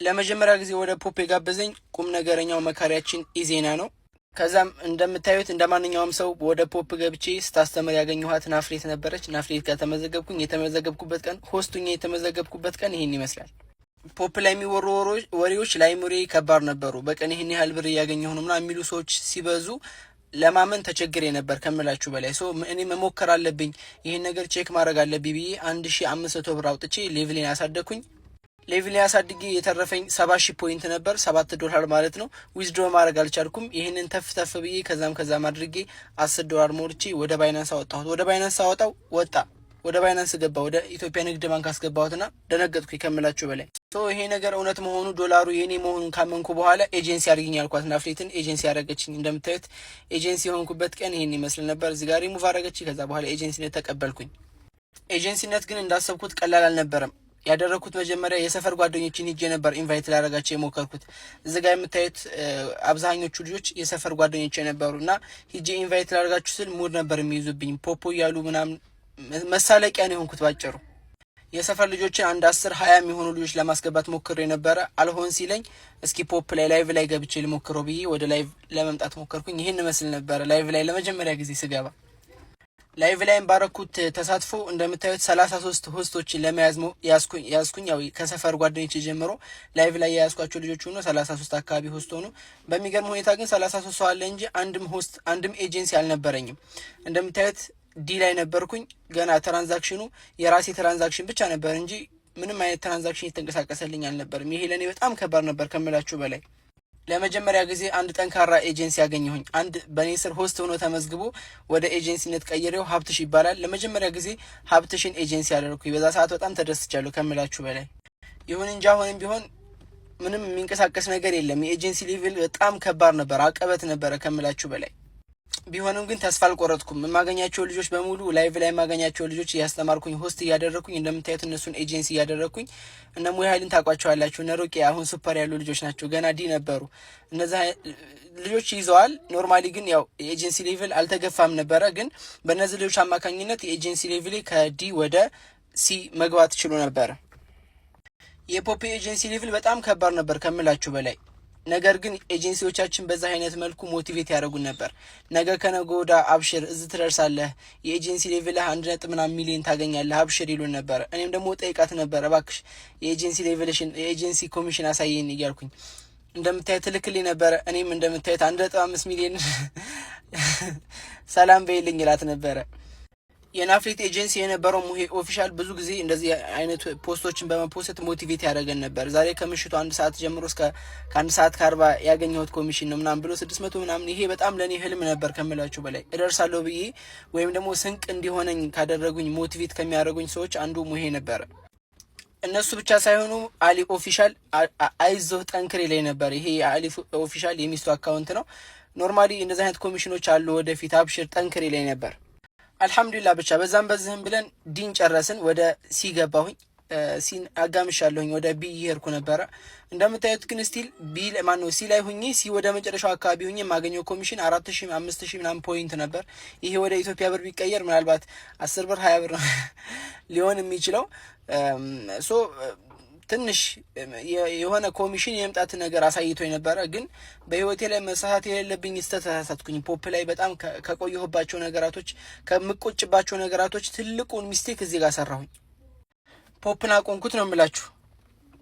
ለመጀመሪያ ጊዜ ወደ ፖፕ የጋበዘኝ ቁም ነገረኛው መካሪያችን ኢዜና ነው። ከዛም እንደምታዩት እንደማንኛውም ሰው ወደ ፖፕ ገብቼ ስታስተምር ያገኘኋት ናፍሬት ነበረች። ናፍሬት ጋር ተመዘገብኩኝ። የተመዘገብኩበት ቀን ሆስቱኛ የተመዘገብኩበት ቀን ይሄን ይመስላል። ፖፕ ላይ የሚወሩ ወሬዎች ለአይምሮዬ ከባድ ነበሩ። በቀን ይህን ያህል ብር እያገኘሁ ነው ምናምን የሚሉ ሰዎች ሲበዙ ለማመን ተቸግሬ ነበር ከምላችሁ በላይ። እኔ መሞከር አለብኝ ይህን ነገር ቼክ ማድረግ አለብኝ ብዬ 1500 ብር አውጥቼ ሌቭሌን ያሳደግኩኝ። ሌቭሌን ያሳድጌ የተረፈኝ 70,000 ፖይንት ነበር፣ $7 ማለት ነው። ዊዝድሮ ማድረግ አልቻልኩም። ይህንን ተፍ ብዬ ከዛም አድርጌ $10 ሞልቼ ወደ ባይናንስ አወጣሁት። ወደ ባይናንስ አወጣው ወጣ። ወደ ባይናንስ ገባ። ወደ ኢትዮጵያ ንግድ ባንክ አስገባሁትና ደነገጥኩኝ ከምላችሁ በላይ። ይሄ ነገር እውነት መሆኑ ዶላሩ የኔ መሆኑን ካመንኩ በኋላ ኤጀንሲ አድርጊኝ ያልኳት ናፍሬትን ኤጀንሲ ያደረገችኝ። እንደምታዩት ኤጀንሲ የሆንኩበት ቀን ይሄን ይመስል ነበር። እዚህ ጋር ሪሙቭ አደረገች። ከዛ በኋላ ኤጀንሲነት ተቀበልኩኝ። ኤጀንሲነት ግን እንዳሰብኩት ቀላል አልነበረም። ያደረኩት መጀመሪያ የሰፈር ጓደኞችን ሂጄ ነበር ኢንቫይት ላደርጋቸው የሞከርኩት። እዚህ ጋር የምታዩት አብዛኞቹ ልጆች የሰፈር ጓደኞች ነበሩና ሂጄ ኢንቫይት ላደርጋችሁ ስል ሙድ ነበር የሚይዙብኝ። ፖፖ እያሉ ምናምን መሳለቂያ ነው የሆንኩት ባጭሩ። የሰፈር ልጆችን አንድ 10-20 የሚሆኑ ልጆች ለማስገባት ሞክሬ ነበረ። አልሆን ሲለኝ እስኪ ፖፕ ላይ ላይቭ ላይ ገብቼ ልሞክረው ብዬ ወደ ላይቭ ለመምጣት ሞከርኩኝ። ይሄን መስል ነበረ ላይቭ ላይ ለመጀመሪያ ጊዜ ስገባ። ላይቭ ላይም ባረኩት ተሳትፎ እንደምታዩት 33 ሆስቶችን ለመያዝ ያዝኩኝ። ያው ከሰፈር ጓደኞች ጀምሮ ላይቭ ላይ የያዝኳቸው ልጆች ሆኖ 33 አካባቢ ሆስት ሆኖ፣ በሚገርም ሁኔታ ግን 33 ሰው አለ እንጂ አንድም ኤጀንሲ አልነበረኝም። እንደምታዩት ዲ ላይ ነበርኩኝ። ገና ትራንዛክሽኑ የራሴ ትራንዛክሽን ብቻ ነበር እንጂ ምንም አይነት ትራንዛክሽን የተንቀሳቀሰልኝ አልነበርም። ይሄ ለኔ በጣም ከባድ ነበር ከምላችሁ በላይ። ለመጀመሪያ ጊዜ አንድ ጠንካራ ኤጀንሲ ያገኘሁኝ። አንድ በኔ ስር ሆስት ሆኖ ተመዝግቦ ወደ ኤጀንሲነት ቀይሬው ሀብትሽ ይባላል። ለመጀመሪያ ጊዜ ሀብትሽን ኤጀንሲ ያደረኩኝ። በዛ ሰዓት በጣም ተደስቻለሁ ከምላችሁ በላይ። ይሁን እንጂ አሁንም ቢሆን ምንም የሚንቀሳቀስ ነገር የለም። የኤጀንሲ ሌቭል በጣም ከባድ ነበር፣ አቀበት ነበረ ከምላችሁ በላይ። ቢሆንም ግን ተስፋ አልቆረጥኩም። የማገኛቸው ልጆች በሙሉ ላይቭ ላይ የማገኛቸው ልጆች እያስተማርኩኝ ሆስት እያደረኩኝ፣ እንደምታዩት እነሱን ኤጀንሲ እያደረኩኝ። እነ ሙያይልን ታውቋቸዋላችሁ። እነ ሩቄ አሁን ሱፐር ያሉ ልጆች ናቸው። ገና ዲ ነበሩ። እነዛ ልጆች ይዘዋል። ኖርማሊ ግን ያው የኤጀንሲ ሌቭል አልተገፋም ነበረ። ግን በእነዚህ ልጆች አማካኝነት የኤጀንሲ ሌቭል ከዲ ወደ ሲ መግባት ችሎ ነበረ። የፖፕ ኤጀንሲ ሌቭል በጣም ከባድ ነበር ከምላችሁ በላይ። ነገር ግን ኤጀንሲዎቻችን በዛ አይነት መልኩ ሞቲቬት ያደርጉን ነበር። ነገ ከነገ ወዲያ አብሽር እዚህ ትደርሳለህ፣ የኤጀንሲ ሌቭልህ 1.5 ሚሊዮን ታገኛለህ፣ አብሽር ይሉን ነበር። እኔም ደግሞ ጠይቃት ነበር፣ እባክሽ የኤጀንሲ ሌቭልሽን የኤጀንሲ ኮሚሽን አሳየኝ እያልኩኝ። እንደምታዩት ትልክልኝ ነበረ። እኔም እንደምታዩት 1.5 ሚሊዮን ሰላም በይልኝ ይላት ነበረ። የናፍሬት ኤጀንሲ የነበረው ሙሄ ኦፊሻል ብዙ ጊዜ እንደዚህ አይነት ፖስቶችን በመፖስት ሞቲቬት ያደረገን ነበር። ዛሬ ከምሽቱ 1 ሰዓት ጀምሮ እስከ 1 ሰዓት ከ40 ያገኘሁት ኮሚሽን ነው ምናምን ብሎ 600 ምናምን። ይሄ በጣም ለኔ ህልም ነበር ከምላችሁ በላይ። እደርሳለሁ ብዬ ወይም ደግሞ ስንቅ እንዲሆነኝ ካደረጉኝ ሞቲቬት ከሚያደርጉኝ ሰዎች አንዱ ሙሄ ነበረ። እነሱ ብቻ ሳይሆኑ አሊ ኦፊሻል አይዞህ ጠንክሬ ላይ ነበር። ይሄ አሊ ኦፊሻል የሚስቱ አካውንት ነው። ኖርማሊ እንደዚህ አይነት ኮሚሽኖች አሉ፣ ወደፊት አብሽር ጠንክሬ ላይ ነበር። አልሐምዱሊላህ ብቻ በዛም ብለን ዲን ጨረስን። ወደ ሲ ገባሁኝ። ሲን አጋምሻለሁኝ። ወደ ቢ ይሄርኩ ነበረ። እንደምታዩት ግን ስቲል ሲ ላይ ሁኜ ሲ ወደ መጨረሻው አካባቢ ሁኜ የማገኘው ኮሚሽን 4,000 5,000 ምናምን ፖይንት ነበር። ይሄ ወደ ኢትዮጵያ ብር ቢቀየር ምናልባት 10 ብር 20 ብር ሊሆን የሚችለው ትንሽ የሆነ ኮሚሽን የመምጣት ነገር አሳይቶኝ ነበረ። ግን በህይወቴ ላይ መሳሳት የሌለብኝ ተሳሳትኩኝ። ፖፕ ላይ በጣም ከቆየሁባቸው ነገራቶች፣ ከምቆጭባቸው ነገራቶች ትልቁን ሚስቴክ እዚህ ጋር ሰራሁኝ። ፖፕን አቆንኩት ነው የምላችሁ።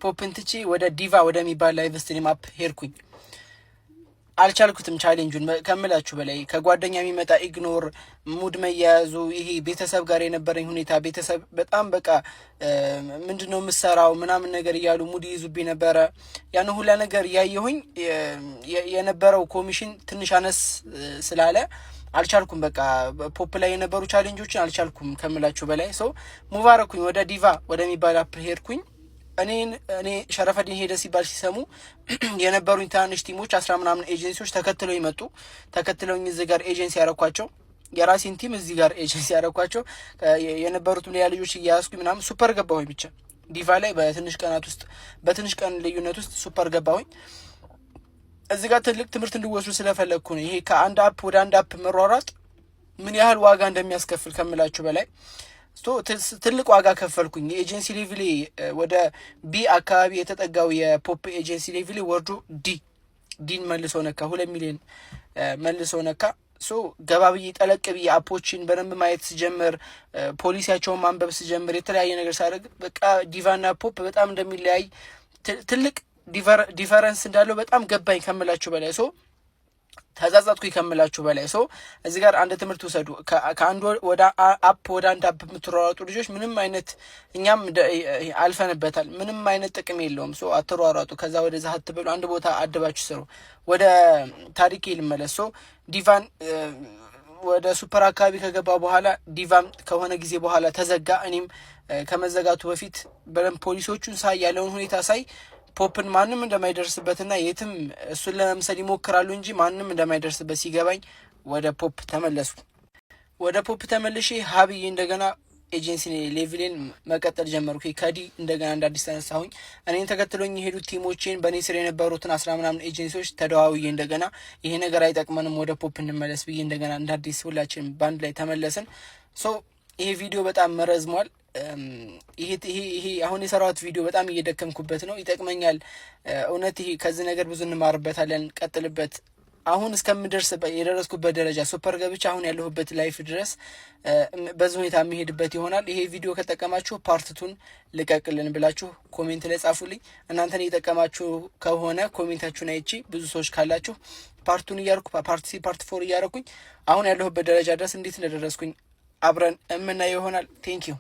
ፖፕን ትቼ ወደ ዲቫ ወደሚባል ላይቭ ስትሪም አፕ ሄድኩኝ። አልቻልኩትም ቻሌንጁን ከምላችሁ በላይ። ከጓደኛ የሚመጣ ኢግኖር፣ ሙድ መያያዙ፣ ይሄ ቤተሰብ ጋር የነበረኝ ሁኔታ፣ ቤተሰብ በጣም በቃ ምንድነው የምሰራው ምናምን ነገር እያሉ ሙድ ይዙብኝ ነበረ። ያን ሁላ ነገር እያየሁኝ የነበረው ኮሚሽን ትንሽ አነስ ስላለ አልቻልኩም። በቃ ፖፕ ላይ የነበሩ ቻሌንጆችን አልቻልኩም ከምላችሁ በላይ። ሙባረኩኝ ወደ ዲቫ ወደሚባል አፕ ሄድኩኝ። እኔ ሸረፈዲን ሄደ ሲባል ሲሰሙ የነበሩኝ ትናንሽ ቲሞች 10 ምናምን ኤጀንሲዎች ተከትለው ይመጡ። ተከትለውኝ እዚህ ጋር ኤጀንሲ ያረኳቸው፣ የራሴን ቲም እዚህ ጋር ኤጀንሲ ያረኳቸው። የነበሩት ሌላ ልጆች እያያዝኩኝ ምናምን ሱፐር ገባሁኝ። ብቻ ዲቫ ላይ በትንሽ ቀን ልዩነት ውስጥ ሱፐር ገባሁኝ። እዚህ ጋር ትልቅ ትምህርት እንዲወስዱ ስለፈለግኩ ነው። ይሄ ከአንድ አፕ ወደ አንድ አፕ መሯሯጥ ምን ያህል ዋጋ እንደሚያስከፍል ከምላችሁ በላይ። ትልቅ ዋጋ ከፈልኩኝ። የኤጀንሲ ሌቭሌ ወደ ቢ አካባቢ የተጠጋው የፖፕ ኤጀንሲ ሌቭሌ ወርዶ ዲን መልሶ ነካ። 2 ሚሊዮን መልሶ ነካ። ገባ ብዬ ጠለቅ ብዬ አፖችን በደንብ ማየት ስጀምር፣ ፖሊሲያቸውን ማንበብ ስጀምር፣ የተለያየ ነገር ሳደርግ በቃ ዲቫና ፖፕ በጣም እንደሚለያይ ትልቅ ዲፈረንስ እንዳለው በጣም ገባኝ ከምላችሁ በላይ ተዛዛትኩ ከምላችሁ በላይ እዚህ ጋር አንድ ትምህርት ውሰዱ። ከአንድ ወደ አፕ ወደ አንድ አፕ የምትሯሯጡ ልጆች ምንም አይነት እኛም አልፈንበታል፣ ምንም አይነት ጥቅም የለውም። አትሯሯጡ። ከዛ ወደዛ አትበሉ። አንድ ቦታ አድባችሁ ስሩ። ወደ ታሪክ ልመለስ። ዲቫን ወደ ሱፐር አካባቢ ከገባ በኋላ ዲቫም ከሆነ ጊዜ በኋላ ተዘጋ። እኔም ከመዘጋቱ በፊት በደንብ ፖሊሶቹን ሳይ ያለውን ሁኔታ ሳይ ፖፕን ማንም እንደማይደርስበትና የትም እሱን ለመምሰል ይሞክራሉ እንጂ ማንም እንደማይደርስበት ሲገባኝ ወደ ፖፕ ተመለስኩ። ወደ ፖፕ ተመልሼ ሀብዬ እንደገና ኤጀንሲ ሌቭሌን መቀጠል ጀመርኩ። ከዲ እንደገና እንደ አዲስ ተነሳሁኝ። እኔን ተከትሎኝ የሄዱት ቲሞቼን በእኔ ስር የነበሩትን 10 ምናምን ኤጀንሲዎች ተደዋውዬ እንደገና ይሄ ነገር አይጠቅመንም ወደ ፖፕ እንመለስ ብዬ እንደገና እንደ አዲስ ሁላችን ባንድ ላይ ተመለስን። ይሄ ቪዲዮ በጣም መረዝሟል። ይሄ አሁን የሰራሁት ቪዲዮ በጣም እየደከምኩበት ነው። ይጠቅመኛል እውነት። ይሄ ከዚህ ነገር ብዙ እንማርበታለን። ቀጥልበት። አሁን እስከምደርስበት የደረስኩበት ደረጃ ሱፐር ገብቻ አሁን ያለሁበት ላይፍ ድረስ በዚህ ሁኔታ የሚሄድበት ይሆናል። ይሄ ቪዲዮ ከጠቀማችሁ ፓርትቱን ልቀቅልን ብላችሁ ኮሜንት ላይ ጻፉልኝ። እናንተን እየጠቀማችሁ ከሆነ ኮሜንታችሁን አይቼ ብዙ ሰዎች ካላችሁ ፓርቱን እያደረኩ ፓርት 4 እያደረኩኝ አሁን ያለሁበት ደረጃ ድረስ እንዴት እንደደረስኩኝ አብረን የምናየው ይሆናል። ቴንኪዩ